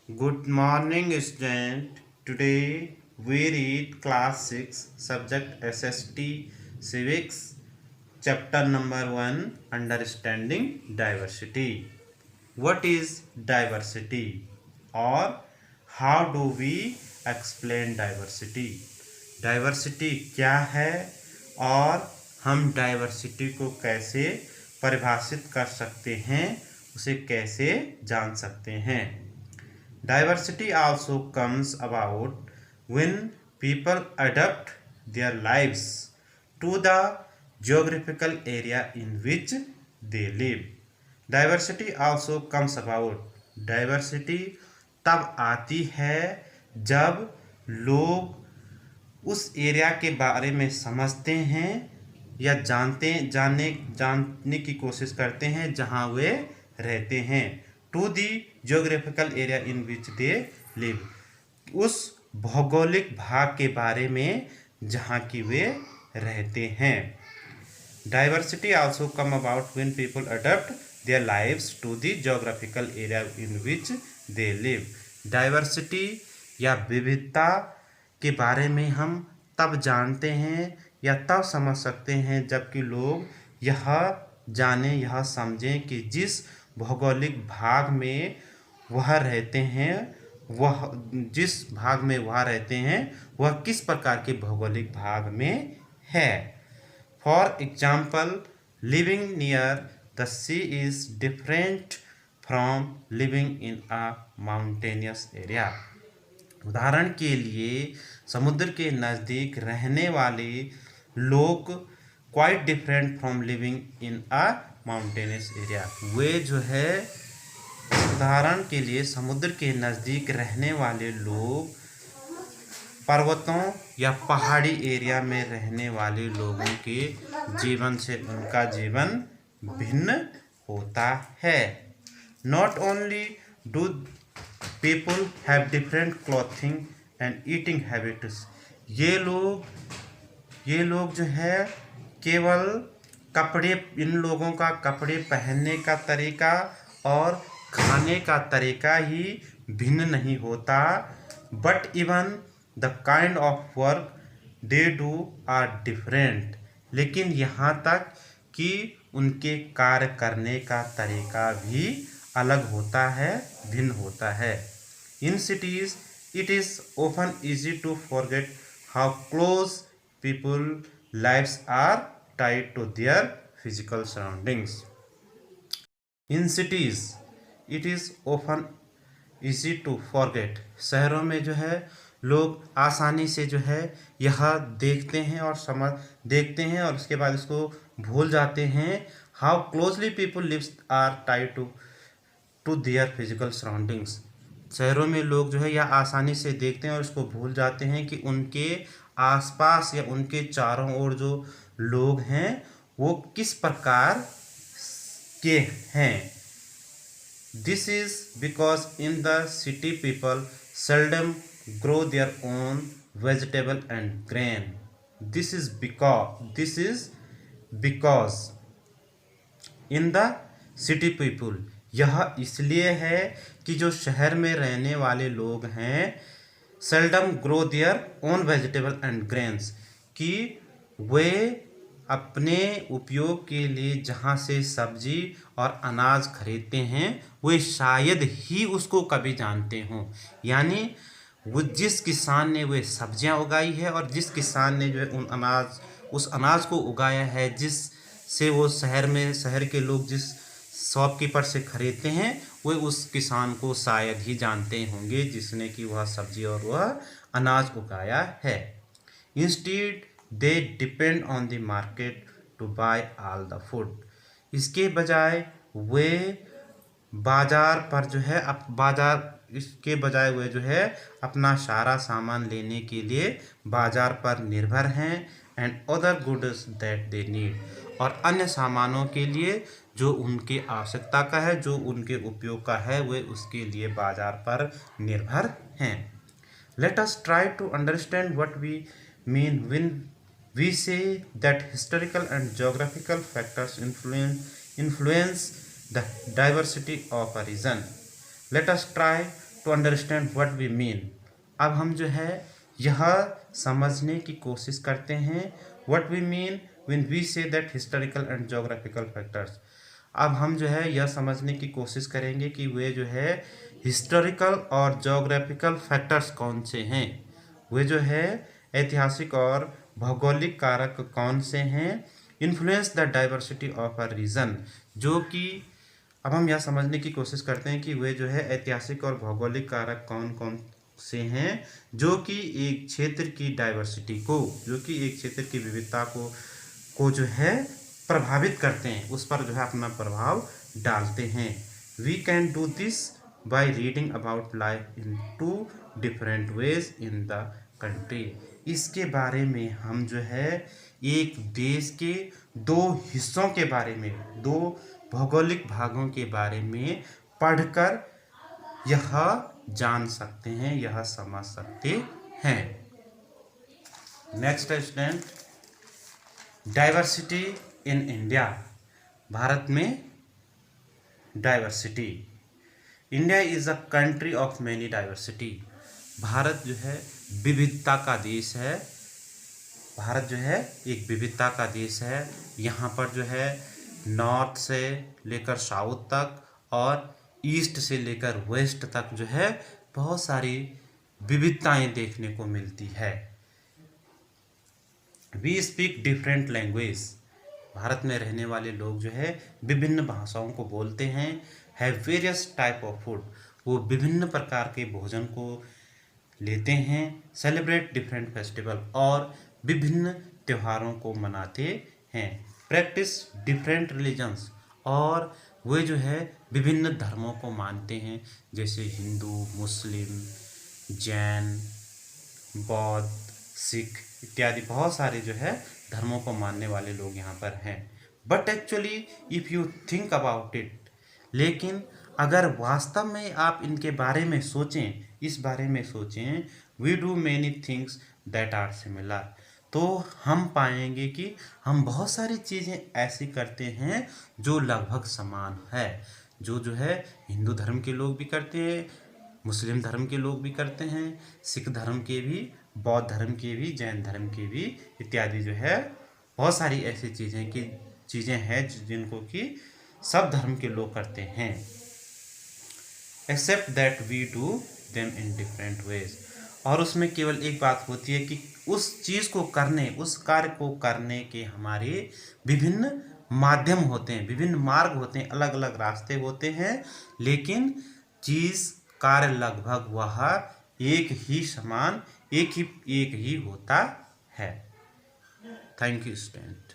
Good morning, student. Today we read class 6 subject SST Civics chapter number 1 Understanding Diversity. What is diversity or how do we explain diversity? Diversity क्या है और हम diversity को कैसे परिभाषित कर सकते हैं, उसे कैसे जान सकते हैं। Diversity also comes about when people adapt their lives to the geographical area in which they live. Diversity also comes about. Diversity तब आती है जब लोग उस एरिया के बारे में समझते हैं या जानने की कोशिश करते हैं जहां वे रहते हैं। To the geographical area in which they live, उस भौगोलिक भाग के बारे में जहाँ की वे रहते हैं। Diversity also come about when people adopt their lives to the geographical area in which they live. Diversity या विविधता के बारे में हम तब जानते हैं या तब समझ सकते हैं जबकि लोग यह जानें, यह समझें कि जिस भौगोलिक भाग में वह रहते हैं, वह किस प्रकार के भौगोलिक भाग में है। For example, living near the sea is different from living in a mountainous area. उदाहरण के लिए समुद्र के नज़दीक रहने वाले लोग quite different from living in a mountainous area. वे जो है, उदाहरण के लिए समुद्र के नज़दीक रहने वाले लोग पर्वतों या पहाड़ी एरिया में रहने वाले लोगों के जीवन से उनका जीवन भिन्न होता है। Not only do people have different clothing and eating habits, ये लोग जो है केवल कपड़े, इन लोगों का कपड़े पहनने का तरीका और खाने का तरीका ही भिन्न नहीं होता, but even the kind of work they do are different, लेकिन यहाँ तक कि उनके कार्य करने का तरीका भी अलग होता है, भिन्न होता है। In cities it is often easy to forget how close people lives are tied to their physical surroundings. In cities, it is often easy to forget. शहरों में जो है लोग आसानी से जो है यह देखते हैं और उसके बाद इसको भूल जाते हैं। How closely people lives are tied to their physical surroundings. शहरों में लोग जो है यह आसानी से देखते हैं और इसको भूल जाते हैं कि उनके आसपास या उनके चारों ओर जो लोग हैं वो किस प्रकार के हैं। This is because in the city people seldom grow their own vegetable and grain. This is because in the city people, यह इसलिए है कि जो शहर में रहने वाले लोग हैं, seldom grow their own vegetable and grains, कि वे अपने उपयोग के लिए जहाँ से सब्जी और अनाज खरीदते हैं वे शायद ही उसको कभी जानते हों। यानी वो जिस किसान ने वे सब्जियां उगाई है और जिस किसान ने जो है उस अनाज को उगाया है, जिससे वो शहर के लोग जिस शॉपकीपर से खरीदते हैं, वे उस किसान को शायद ही जानते होंगे जिसने कि वह सब्जी और वह अनाज उगाया है। Instead they depend on the market to buy all the food. इसके बजाय वे अपना सारा सामान लेने के लिए बाजार पर निर्भर हैं। And other goods that they need, और अन्य सामानों के लिए जो उनकी आवश्यकता का है, जो उनके उपयोग का है, वे उसके लिए बाजार पर निर्भर हैं। Let us try to understand what we mean when we say that historical and geographical factors influence the diversity of a region. Let us try to understand what we mean. अब हम जो है यह समझने की कोशिश करते हैं what we mean when we say that historical and geographical factors. अब हम जो है यह समझने की कोशिश करेंगे कि वे जो है हिस्टोरिकल और ज्योग्राफिकल फैक्टर्स कौन से हैं, वे जो है ऐतिहासिक और भौगोलिक कारक कौन से हैं, influence the diversity of a region, जो कि अब हम यह समझने की कोशिश करते हैं कि वे जो है ऐतिहासिक और भौगोलिक कारक कौन कौन से हैं जो कि एक क्षेत्र की डाइवर्सिटी को, जो कि एक क्षेत्र की विविधता को जो है प्रभावित करते हैं, उस पर जो है अपना प्रभाव डालते हैं। We can do this by reading about life in two different ways in the country. इसके बारे में हम जो है एक देश के दो हिस्सों के बारे में, दो भौगोलिक भागों के बारे में पढ़कर यह जान सकते हैं, यह समझ सकते हैं। Next student, diversity in India. Bharat में diversity. India is a country of many diversity. Bharat जो है विविधता का देश है। भारत जो है एक विविधता का देश है। यहाँ पर जो है नॉर्थ से लेकर साउथ तक और ईस्ट से लेकर वेस्ट तक जो है बहुत सारी विविधताएं देखने को मिलती है। We speak different language. Bharat में रहने वाले लोग जो है विभिन्न भाषाओं को बोलते हैं। Have various type of food, वो विभिन्न प्रकार के भोजन को लेते हैं। सेलिब्रेट डिफरेंट फेस्टिवल, और विभिन्न त्योहारों को मनाते हैं। प्रैक्टिस डिफरेंट रिलीजन्स, और वे जो है विभिन्न धर्मों को मानते हैं, जैसे हिंदू, मुस्लिम, जैन, बौद्ध, सिख इत्यादि बहुत सारे जो है धर्मों को मानने वाले लोग यहाँ पर हैं। But actually if you think about it, लेकिन अगर वास्तव में आप इनके बारे में सोचें, इस बारे में सोचें, we do many things that are similar, तो हम पाएंगे कि हम बहुत सारी चीज़ें ऐसी करते हैं जो लगभग समान है, जो है हिंदू धर्म के लोग भी करते हैं, मुस्लिम धर्म के लोग भी करते हैं, सिख धर्म के भी, बौद्ध धर्म के भी, जैन धर्म के भी इत्यादि जो है बहुत सारी ऐसी चीज़ें हैं जिनको कि सब धर्म के लोग करते हैं। Except that we do them in different ways, और उसमें केवल एक बात होती है कि उस चीज़ को करने, उस कार्य को करने के हमारे विभिन्न माध्यम होते हैं, विभिन्न मार्ग होते हैं, अलग अलग रास्ते होते हैं, लेकिन चीज़ कार्य लगभग वह एक ही समान, एक ही होता है। Thank you student.